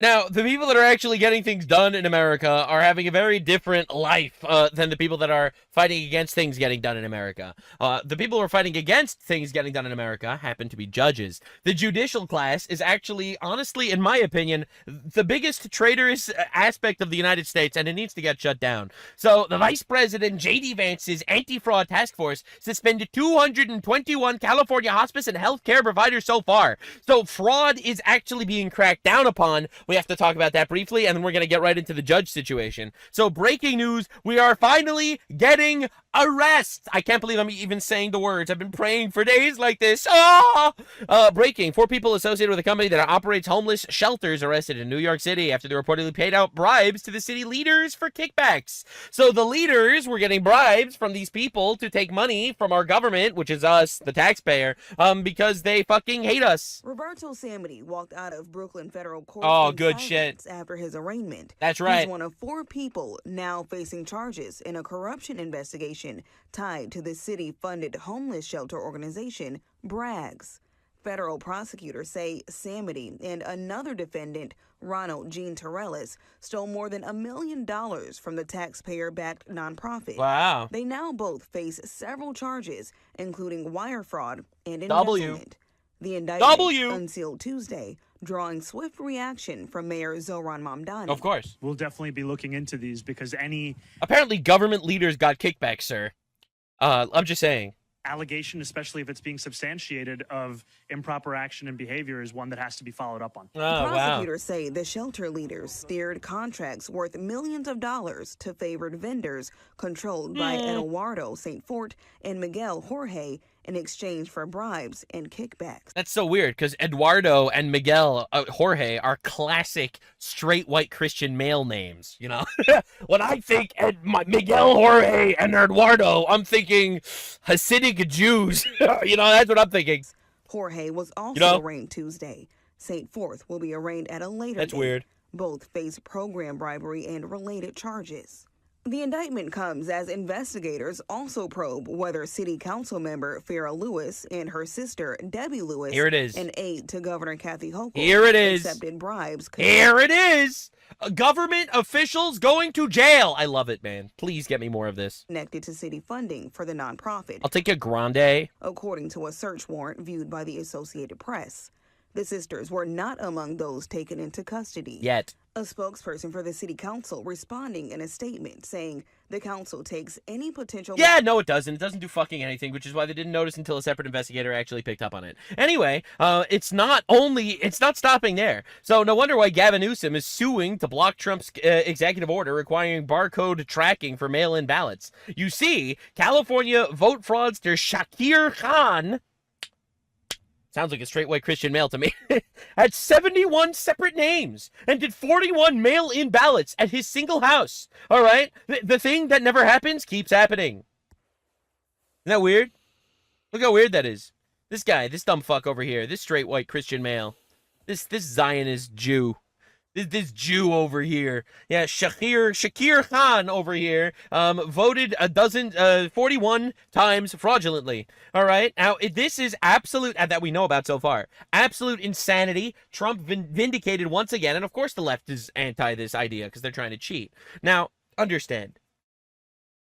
Now, the people that are actually getting things done in America are having a very different life than the people that are fighting against things getting done in America. The people who are fighting against things getting done in America happen to be judges. The judicial class is actually, honestly, in my opinion, the biggest traitorous aspect of the United States, and it needs to get shut down. So, the Vice President, J.D. Vance's anti-fraud task force suspended 221 California hospice and healthcare providers so far. So, fraud is actually being cracked down upon. We have to talk about that briefly, and then we're going to get right into the judge situation. So, breaking news, we are finally getting arrests. I can't believe I'm even saying the words. I've been praying for days like this. Breaking. 4 people associated with a company that operates homeless shelters arrested in New York City after they reportedly paid out bribes to the city leaders for kickbacks. So the leaders were getting bribes from these people to take money from our government, which is us, the taxpayer, because they fucking hate us. Roberto Samity walked out of Brooklyn federal court good shit. after his arraignment. That's right. He's one of 4 people now facing charges in a corruption investigation tied to the city-funded homeless shelter organization, Braggs. Federal prosecutors say Samity and another defendant, Ronald Jean Torellis, stole more than $1 million from the taxpayer-backed nonprofit. Wow. They now both face several charges, including wire fraud and embezzlement. The indictment, unsealed Tuesday, drawing swift reaction from Mayor Zoran Mamdani. Of course. We'll definitely be looking into these because any... Apparently government leaders got kickbacks, sir. I'm just saying. Allegation, especially if it's being substantiated, of improper action and behavior is one that has to be followed up on. Prosecutors say the shelter leaders steered contracts worth millions of dollars to favored vendors controlled by Eduardo St. Fort and Miguel Jorge in exchange for bribes and kickbacks. That's so weird because Eduardo and Miguel Jorge are classic straight white Christian male names, you know? When I think Miguel Jorge and Eduardo, I'm thinking Hasidic Jews. You know, that's what I'm thinking. Jorge was also arraigned Tuesday. St. Fort will be arraigned at a later date. That's weird. Both face program bribery and related charges. The indictment comes as investigators also probe whether City Council member Farrah Lewis and her sister Debbie Lewis, here it is, an aide to Governor Kathy Hochul, here it is, accepted bribes. Here it is. Government officials going to jail. I love it, man. Please get me more of this. Connected to city funding for the nonprofit. I'll take a grande. According to a search warrant viewed by the Associated Press. The sisters were not among those taken into custody. Yet. A spokesperson for the city council responding in a statement saying the council takes any potential... Yeah, no, it doesn't. It doesn't do fucking anything, which is why they didn't notice until a separate investigator actually picked up on it. Anyway, it's not stopping there. So no wonder why Gavin Newsom is suing to block Trump's executive order requiring barcode tracking for mail-in ballots. You see, California vote fraudster Shakir Khan... sounds like a straight white Christian male to me, had 71 separate names and did 41 mail-in ballots at his single house. All right? The thing that never happens keeps happening. Isn't that weird? Look how weird that is. This guy, this dumb fuck over here, this straight white Christian male, this Zionist Jew. This Jew over here, yeah, Shakir Khan over here, voted 41 times fraudulently. All right, now this is absolute that we know about so far. Absolute insanity. Trump vindicated once again, and of course the left is anti this idea because they're trying to cheat. Now, understand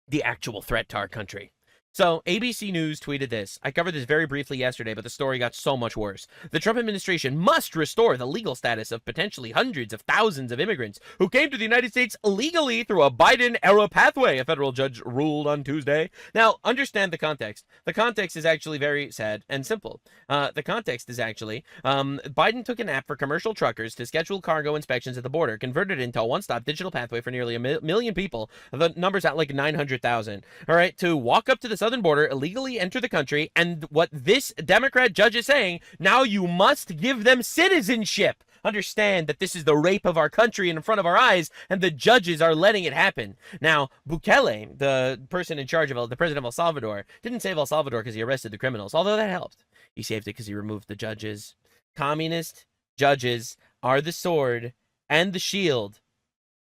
the actual threat to our country. So, ABC News tweeted this. I covered this very briefly yesterday, but the story got so much worse. The Trump administration must restore the legal status of potentially hundreds of thousands of immigrants who came to the United States illegally through a Biden-era pathway, a federal judge ruled on Tuesday. Now, understand the context. The context is actually very sad and simple. The context is actually, Biden took an app for commercial truckers to schedule cargo inspections at the border, converted it into a one-stop digital pathway for nearly a million people. The number's at like 900,000. All right, to walk up to the southern border, illegally enter the country, and what this Democrat judge is saying, now you must give them citizenship. Understand that this is the rape of our country in front of our eyes, and the judges are letting it happen. Now, Bukele, the person in charge of the president of El Salvador, didn't save El Salvador because he arrested the criminals, although that helped. He saved it because he removed the judges. Communist judges are the sword and the shield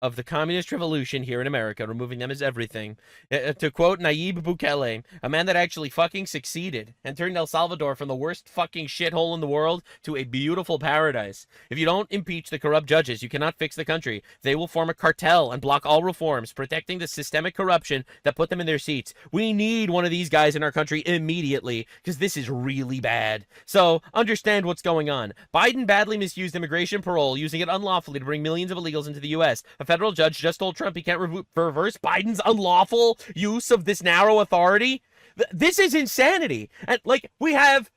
of the communist revolution here in America, removing them as everything. To quote Nayib Bukele, a man that actually fucking succeeded and turned El Salvador from the worst fucking shithole in the world to a beautiful paradise. If you don't impeach the corrupt judges, you cannot fix the country. They will form a cartel and block all reforms, protecting the systemic corruption that put them in their seats. We need one of these guys in our country immediately, because this is really bad. So understand what's going on. Biden badly misused immigration parole, using it unlawfully to bring millions of illegals into the U.S. A federal judge just told Trump he can't reverse Biden's unlawful use of this narrow authority. This is insanity. And like, we have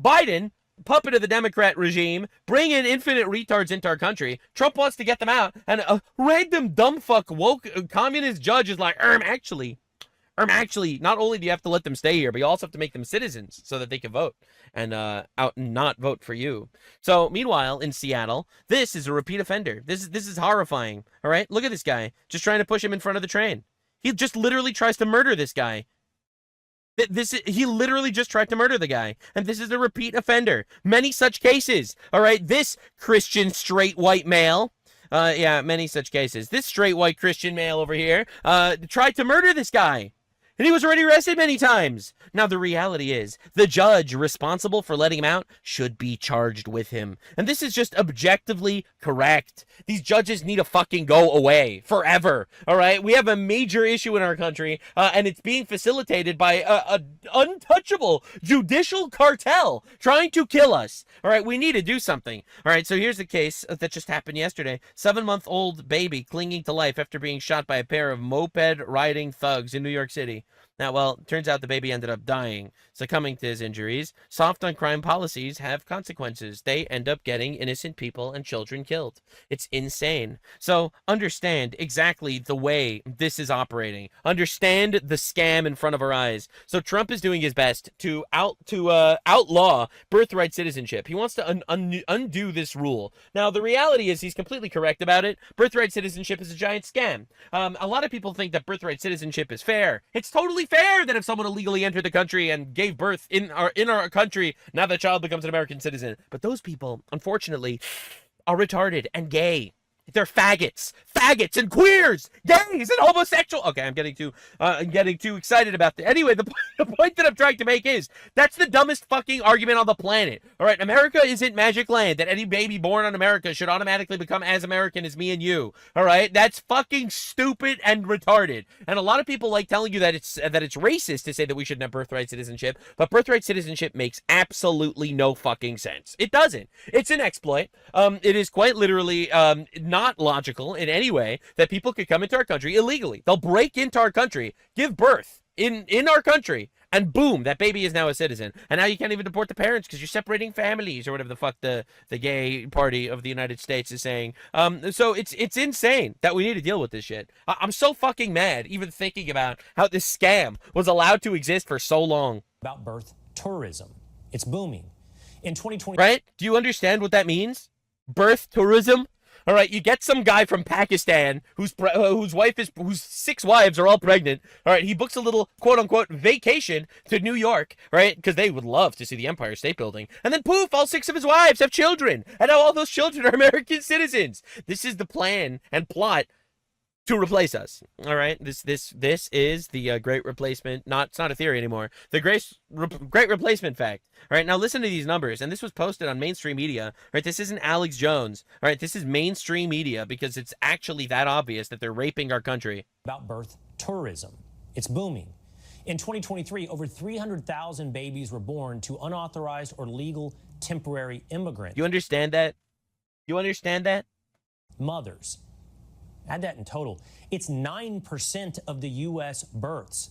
Biden, puppet of the Democrat regime, bringing infinite retards into our country. Trump wants to get them out, and a random dumb fuck woke communist judge is like, actually, not only do you have to let them stay here, but you also have to make them citizens so that they can vote and not vote for you. So meanwhile, in Seattle, this is a repeat offender. This is horrifying. All right, look at this guy just trying to push him in front of the train. He just literally tries to murder this guy. He literally just tried to murder the guy, and this is a repeat offender. Many such cases. All right, this Christian straight white male. Yeah, many such cases. This straight white Christian male over here tried to murder this guy. And he was already arrested many times. Now, the reality is, the judge responsible for letting him out should be charged with him. And this is just objectively correct. These judges need to fucking go away forever. All right? We have a major issue in our country, and it's being facilitated by a untouchable judicial cartel trying to kill us. All right? We need to do something. All right? So here's the case that just happened yesterday. 7-month-old baby clinging to life after being shot by a pair of moped-riding thugs in New York City. Now, well, turns out the baby ended up dying, succumbing to his injuries. Soft on crime policies have consequences. They end up getting innocent people and children killed. It's insane. So understand exactly the way this is operating. Understand the scam in front of our eyes. So Trump is doing his best to outlaw birthright citizenship. He wants to undo this rule. Now, the reality is he's completely correct about it. Birthright citizenship is a giant scam. A lot of people think that birthright citizenship is fair. It's totally fair that if someone illegally entered the country and gave birth in our country, now the child becomes an American citizen. But those people, unfortunately, are retarded and gay. They're faggots and queers, gays and homosexual. Okay, I'm getting too excited about that. Anyway, the point that I'm trying to make is that's the dumbest fucking argument on the planet. All right, America isn't magic land that any baby born on America should automatically become as American as me and you. All right, that's fucking stupid and retarded. And a lot of people like telling you that it's racist to say that we shouldn't have birthright citizenship, but birthright citizenship makes absolutely no fucking sense. It doesn't. It's an exploit. It is quite literally not logical in any way that people could come into our country illegally. They'll break into our country, give birth in our country, and boom, that baby is now a citizen. And now you can't even deport the parents because you're separating families or whatever the fuck the gay party of the United States is saying. So it's insane that we need to deal with this shit. I'm so fucking mad even thinking about how this scam was allowed to exist for so long. About birth tourism. It's booming. In 2020, right? Do you understand what that means? Birth tourism? All right, you get some guy from Pakistan whose 6 wives are all pregnant. All right, he books a little quote-unquote vacation to New York, right? Because they would love to see the Empire State Building. And then poof, all 6 of his wives have children. And now all those children are American citizens. This is the plan and plot to replace us. All right, this is the great replacement. It's not a theory anymore. The great replacement fact. All right, now listen to these numbers, and this was posted on mainstream media. All right, this isn't Alex Jones. All right, this is mainstream media because it's actually that obvious that they're raping our country. About birth tourism. It's booming. In 2023, over 300,000 babies were born to unauthorized or legal temporary immigrants. You understand that? You understand that? Mothers. Add that in total. It's 9% of the U.S. births.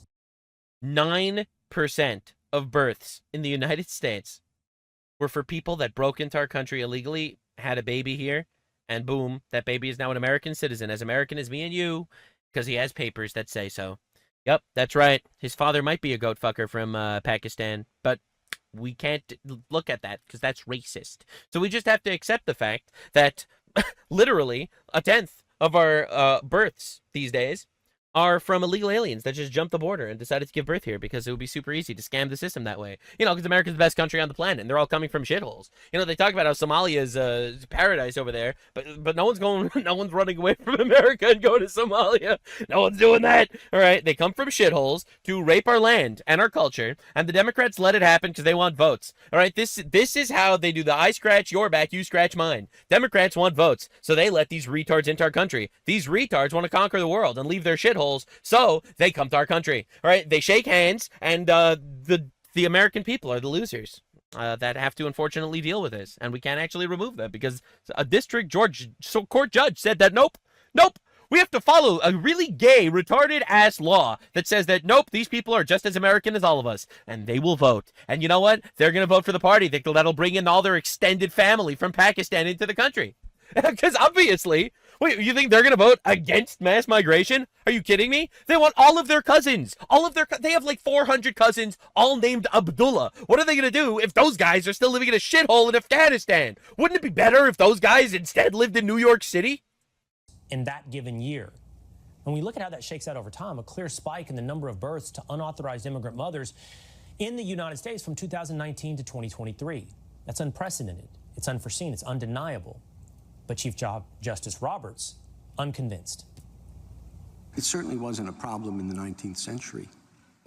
9% of births in the United States were for people that broke into our country illegally, had a baby here, and boom, that baby is now an American citizen, as American as me and you, because he has papers that say so. Yep, that's right. His father might be a goat fucker from Pakistan, but we can't look at that because that's racist. So we just have to accept the fact that literally a tenth of our births these days are from illegal aliens that just jumped the border and decided to give birth here because it would be super easy to scam the system that way. You know, because America's the best country on the planet, and they're all coming from shitholes. You know, they talk about how Somalia is paradise over there, but no one's running away from America and going to Somalia. No one's doing that. All right, they come from shitholes to rape our land and our culture, and the Democrats let it happen because they want votes. All right, this is how they do the I scratch your back, you scratch mine. Democrats want votes, so they let these retards into our country. These retards want to conquer the world and leave their shitholes. So they come to our country. All right, they shake hands, and the American people are the losers that have to unfortunately deal with this, and we can't actually remove them because a district court judge said that nope, we have to follow a really gay, retarded ass law that says that nope, these people are just as American as all of us, and they will vote. And you know what? They're gonna vote for the party that'll bring in all their extended family from Pakistan into the country. Because obviously, wait, you think they're going to vote against mass migration? Are you kidding me? They want all of their cousins. They have like 400 cousins, all named Abdullah. What are they going to do if those guys are still living in a shithole in Afghanistan? Wouldn't it be better if those guys instead lived in New York City? In that given year. When we look at how that shakes out over time, a clear spike in the number of births to unauthorized immigrant mothers in the United States from 2019 to 2023. That's unprecedented. It's unforeseen. It's undeniable. But Chief Justice Roberts, unconvinced. It certainly wasn't a problem in the 19th century.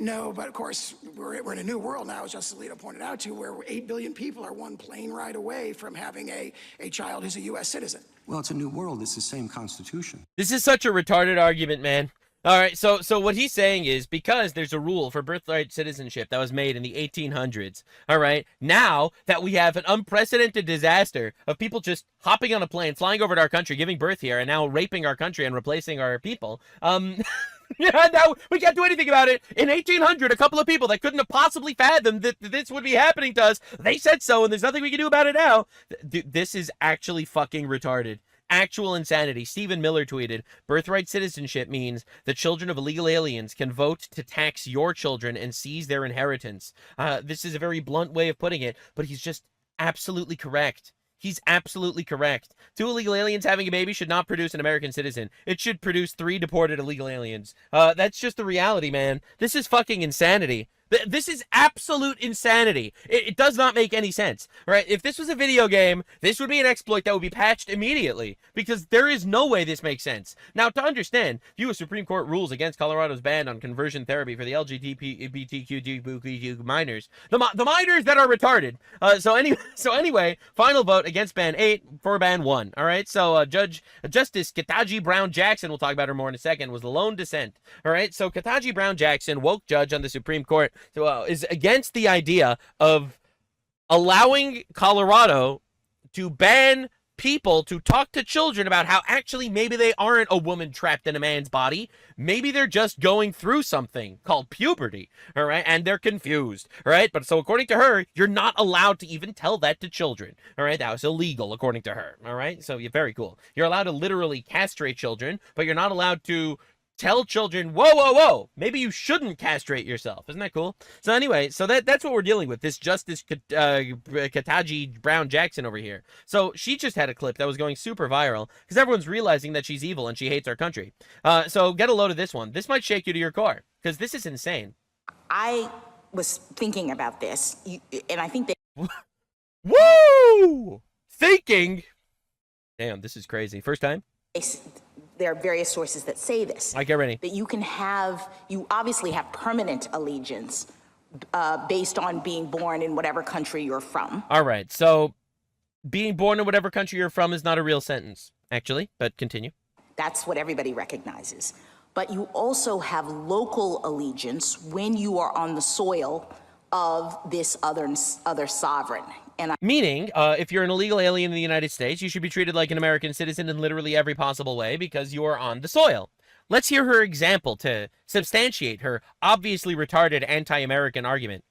No, but of course, we're in a new world now, as Justice Alito pointed out, to where 8 billion people are one plane ride away from having a child who's a U.S. citizen. Well, it's a new world. It's the same Constitution. This is such a retarded argument, man. All right, so what he's saying is because there's a rule for birthright citizenship that was made in the 1800s, all right, now that we have an unprecedented disaster of people just hopping on a plane, flying over to our country, giving birth here, and now raping our country and replacing our people, yeah, now we can't do anything about it. In 1800, a couple of people that couldn't have possibly fathomed that this would be happening to us, they said so, and there's nothing we can do about it now. This is actually fucking retarded. Actual insanity. Stephen Miller tweeted, birthright citizenship means the children of illegal aliens can vote to tax your children and seize their inheritance. This is a very blunt way of putting it, but he's just absolutely correct. He's absolutely correct. 2 illegal aliens having a baby should not produce an American citizen. It should produce 3 deported illegal aliens. That's just the reality, man. This is fucking insanity. This is absolute insanity. It does not make any sense, right? If this was a video game, this would be an exploit that would be patched immediately because there is no way this makes sense. Now, to understand, U.S. Supreme Court rules against Colorado's ban on conversion therapy for the LGBTQ minors, the minors that are retarded. So anyway, final vote against ban 8 for ban 1. All right. So Justice Ketanji Brown Jackson, we'll talk about her more in a second, was the lone dissent. All right. So Ketanji Brown Jackson, woke judge on the Supreme Court, is against the idea of allowing Colorado to ban people to talk to children about how actually maybe they aren't a woman trapped in a man's body. Maybe they're just going through something called puberty, all right? And they're confused, all right? But so according to her, you're not allowed to even tell that to children, all right? That was illegal according to her, all right? So you're very cool. You're allowed to literally castrate children, but you're not allowed to tell children, whoa, maybe you shouldn't castrate yourself. Isn't that cool? So anyway, so that's what we're dealing with, this Justice Ketanji Brown Jackson over here. So she just had a clip that was going super viral because everyone's realizing that she's evil and she hates our country. So get a load of this one. This might shake you to your core because this is insane. I was thinking about this, and I think that... Woo! Thinking? Damn, this is crazy. First time? There are various sources that say this. All right, get ready. That you obviously have permanent allegiance based on being born in whatever country you're from. All right, so being born in whatever country you're from is not a real sentence, actually, but continue. That's what everybody recognizes. But you also have local allegiance when you are on the soil of this other sovereign. Meaning, if you're an illegal alien in the United States, you should be treated like an American citizen in literally every possible way because you are on the soil. Let's hear her example to substantiate her obviously retarded anti-American argument.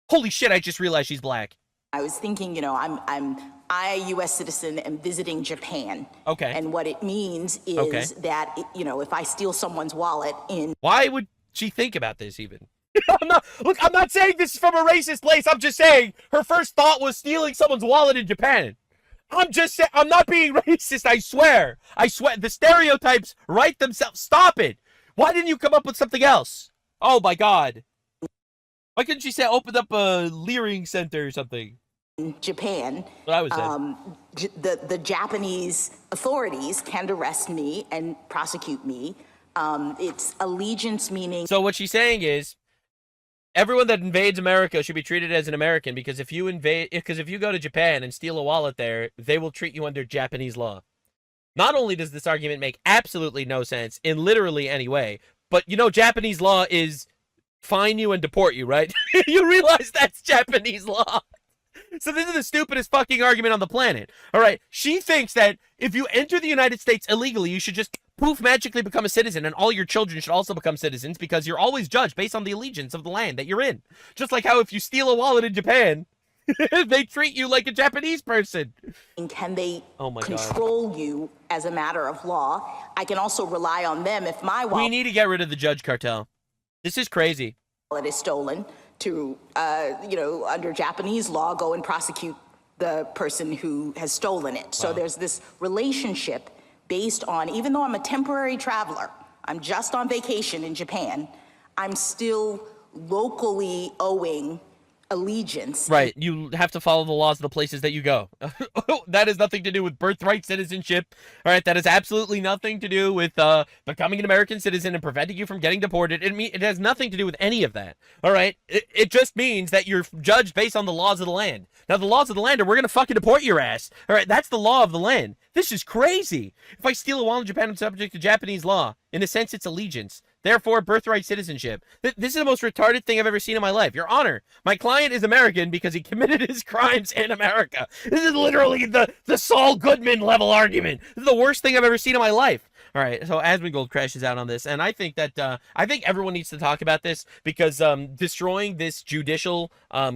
Holy shit, I just realized she's black. I was thinking, I, a U.S. citizen, am visiting Japan. Okay. And what it means is that, if I steal someone's wallet in... Why would she think about this even? I'm not saying this is from a racist place. I'm just saying her first thought was stealing someone's wallet in Japan. I'm not being racist. I swear. The stereotypes write themselves. Stop it. Why didn't you come up with something else? Oh my God. Why couldn't she say opened up a Leering Center or something? Japan, What I was saying. the Japanese authorities can arrest me and prosecute me. It's allegiance meaning. So what she's saying is, everyone that invades America should be treated as an American, because if you go to Japan and steal a wallet there, they will treat you under Japanese law. Not only does this argument make absolutely no sense in literally any way, but you know Japanese law is fine you and deport you, right? You realize that's Japanese law. So this is the stupidest fucking argument on the planet. All right, she thinks that if you enter the United States illegally, you should just poof magically become a citizen, and all your children should also become citizens, because you're always judged based on the allegiance of the land that you're in. Just like how if you steal a wallet in Japan, they treat you like a Japanese person. Can they God. control you as a matter of law? I can also rely on them if my We wallet need to get rid of the judge cartel. This is crazy. is stolen to, under Japanese law, go and prosecute the person who has stolen it. So there's this relationship based on, even though I'm a temporary traveler, I'm just on vacation in Japan, I'm still locally owing allegiance. Right. You have to follow the laws of the places that you go. That has nothing to do with birthright citizenship. All right. That has absolutely nothing to do with becoming an American citizen and preventing you from getting deported. It has nothing to do with any of that. All right. It just means that you're judged based on the laws of the land. Now, the laws of the land are we're going to fucking deport your ass. All right. That's the law of the land. This is crazy. If I steal a wallet in Japan, I'm subject to Japanese law. In a sense, it's allegiance. Therefore, birthright citizenship. This is the most retarded thing I've ever seen in my life. Your Honor, my client is American because he committed his crimes in America. This is literally the Saul Goodman level argument. This is the worst thing I've ever seen in my life. All right, so Asmongold crashes out on this, and I think that everyone needs to talk about this, because destroying this judicial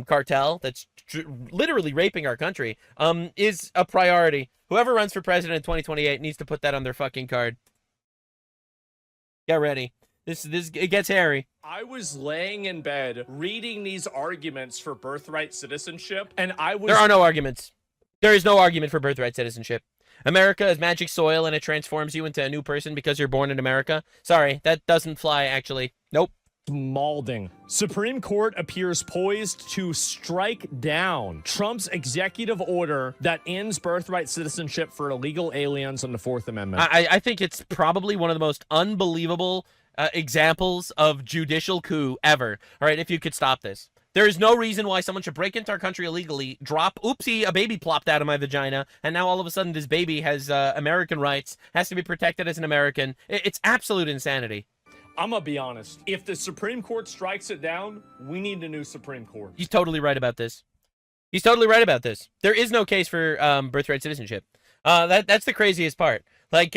cartel that's literally raping our country is a priority. Whoever runs for president in 2028 needs to put that on their fucking card. Get ready. This it gets hairy. I was laying in bed reading these arguments for birthright citizenship, and I was... There are no arguments. There is no argument for birthright citizenship. America is magic soil, and it transforms you into a new person because you're born in America. Sorry, that doesn't fly, actually. Nope. Malding. Supreme Court appears poised to strike down Trump's executive order that ends birthright citizenship for illegal aliens on the Fourth Amendment. I think it's probably one of the most unbelievable examples of judicial coup ever. All right, if you could stop this. There is no reason why someone should break into our country illegally, drop, oopsie, a baby plopped out of my vagina, and now all of a sudden this baby has American rights, has to be protected as an American. It's absolute insanity. I'm gonna be honest. If the Supreme Court strikes it down, we need a new Supreme Court. He's totally right about this. He's totally right about this. There is no case for birthright citizenship. That's the craziest part. Like,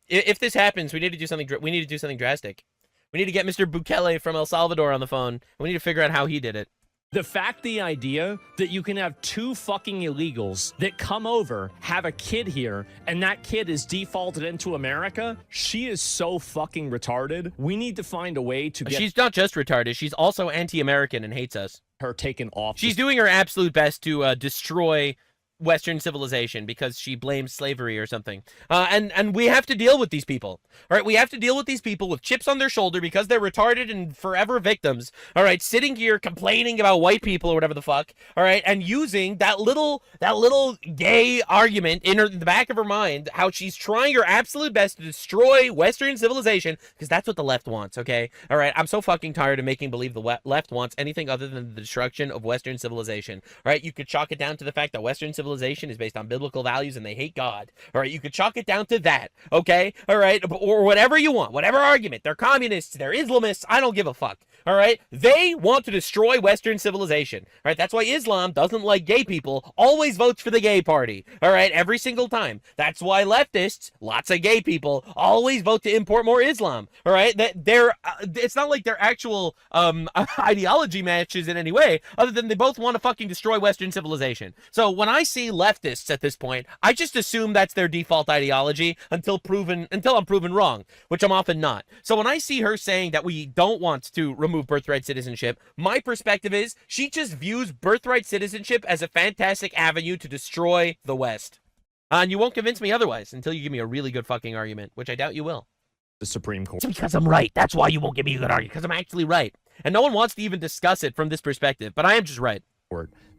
if this happens, we need to do something. We need to do something drastic. We need to get Mr. Bukele from El Salvador on the phone. We need to figure out how he did it. The idea that you can have two fucking illegals that come over, have a kid here, and that kid is defaulted into America, she is so fucking retarded. We need to find a way to get... She's not just retarded. She's also anti-American and hates us. Her taken off. She's doing her absolute best to destroy Western civilization because she blames slavery or something. And we have to deal with these people. All right, we have to deal with these people with chips on their shoulder because they're retarded and forever victims. All right, sitting here complaining about white people or whatever the fuck. All right, and using that little gay argument in the back of her mind, how she's trying her absolute best to destroy Western civilization because that's what the left wants. Okay, all right, I'm so fucking tired of making believe the left wants anything other than the destruction of Western civilization. All right, you could chalk it down to the fact that Western civilization is based on biblical values and they hate God. All right, you could chalk it down to that. Okay, all right, or whatever you want, whatever argument. They're communists, they're Islamists, I don't give a fuck. All right, they want to destroy Western civilization. All right, that's why Islam doesn't like gay people, always votes for the gay party. All right, every single time. That's why leftists, lots of gay people, always vote to import more Islam. All right, it's not like their actual ideology matches in any way, other than they both want to fucking destroy Western civilization. So when I see leftists at this point, I just assume that's their default ideology until I'm proven wrong, which I'm often not. So when I see her saying that we don't want to remove birthright citizenship, my perspective is she just views birthright citizenship as a fantastic avenue to destroy the West. And you won't convince me otherwise until you give me a really good fucking argument, which I doubt you will. the Supreme Court. It's because I'm right. That's why you won't give me a good argument, because I'm actually right. And no one wants to even discuss it from this perspective, but I am just right.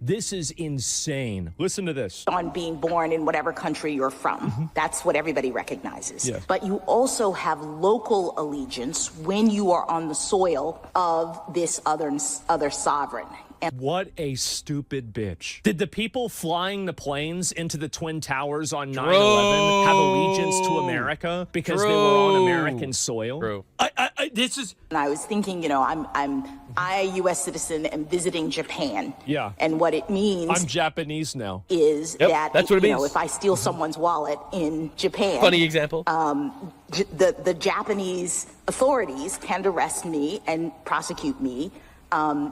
This is insane. Listen to this. On being born in whatever country you're from. That's what everybody recognizes. Yes. But you also have local allegiance when you are on the soil of this other sovereign. And What a stupid bitch. Did the people flying the planes into the Twin Towers on 9/11 have allegiance to America because they were on American soil? True. This is... I was thinking, you know, I, a U.S. citizen, am visiting Japan. Yeah. And what it means I'm Japanese now. is Yep, that, that's what it you know, means. if I steal someone's wallet in Japan, Funny example. the Japanese authorities can arrest me and prosecute me.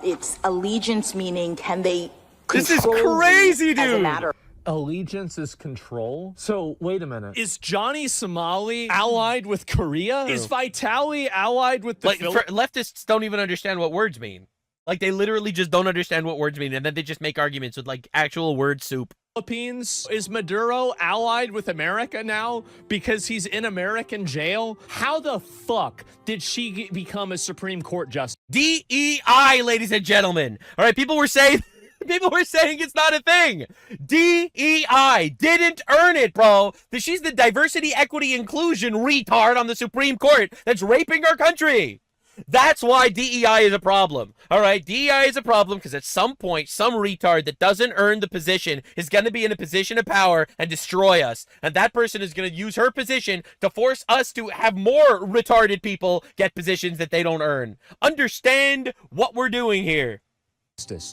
It's allegiance, meaning can they This is control me crazy, as a dude. matter Allegiance is control? So, wait a minute. Is Johnny Somali allied with Korea? Is Vitali allied with the Like, leftists don't even understand what words mean. Like, they literally just don't understand what words mean, and then they just make arguments with, like, actual word soup. Philippines? Is Maduro allied with America now because he's in American jail? How the fuck did she become a Supreme Court justice? DEI, ladies and gentlemen. All right, people were saying it's not a thing. DEI didn't earn it, bro. She's the diversity, equity, inclusion retard on the Supreme Court that's raping our country. That's why DEI is a problem. All right, DEI is a problem because at some point, some retard that doesn't earn the position is going to be in a position of power and destroy us. And that person is going to use her position to force us to have more retarded people get positions that they don't earn. Understand what we're doing here.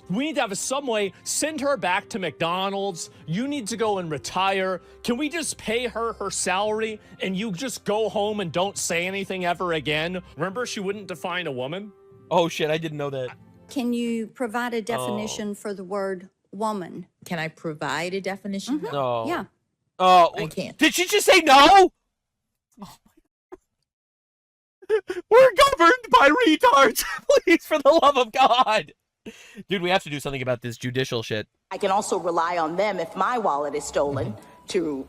We need to have a subway, send her back to McDonald's. You need to go and retire. Can we just pay her her salary and you just go home and don't say anything ever again? Remember, she wouldn't define a woman? Oh, shit, I didn't know that. Can you provide a definition for the word woman? Can I provide a definition? No. Yeah. Oh, I can't. Did she just say no? We're governed by retards. Please, for the love of God. Dude, we have to do something about this judicial shit. I can also rely on them if my wallet is stolen to,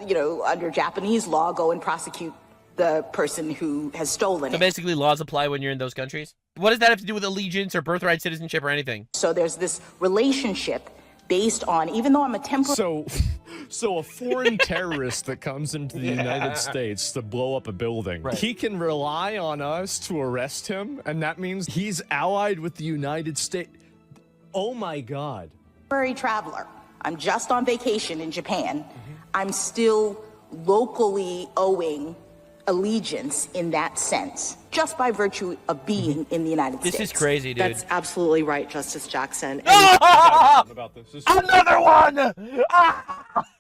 you know, under Japanese law, go and prosecute the person who has stolen So it. basically, laws apply when you're in those countries? What does that have to do with allegiance or birthright citizenship or anything? So there's this relationship based on, even though I'm a temporary... So a foreign terrorist that comes into the United States to blow up a building, he can rely on us to arrest him, and that means he's allied with the United States. Oh my God. traveler. I'm just on vacation in Japan. I'm still locally owing allegiance in that sense, just by virtue of being in the United States. This is crazy, dude. That's absolutely right, Justice Jackson. About this. Another one!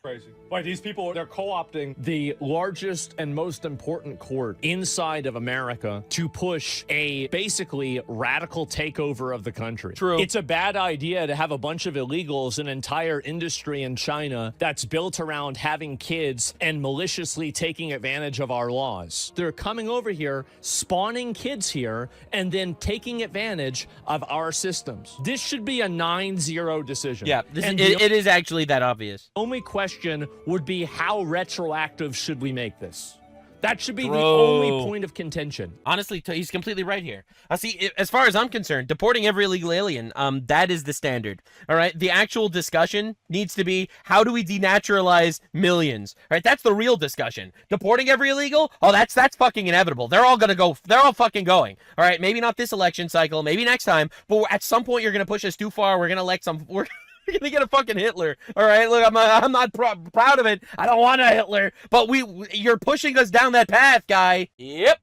Crazy. Why, these people, they're co-opting the largest and most important court inside of America to push a basically radical takeover of the country. True. It's a bad idea to have a bunch of illegals, an entire industry in China that's built around having kids and maliciously taking advantage of our laws. They're coming over here, spawning kids here, and then taking advantage of our systems. This should be a 9-0 decision. Yeah, And it is actually that obvious. only question would be, how retroactive should we make this? That should be the only point of contention. Honestly, he's completely right here. See, as far as I'm concerned, deporting every illegal alien, that is the standard. All right, the actual discussion needs to be, how do we denaturalize millions? All right, that's the real discussion. Deporting every illegal? Oh, that's fucking inevitable. They're all gonna go. They're all fucking going. All right, maybe not this election cycle, maybe next time, but at some point you're gonna push us too far. We're gonna elect some. We're gonna get a fucking Hitler. All right, look, I'm not proud of it. I don't want a Hitler, but you're pushing us down that path, guy. Yep.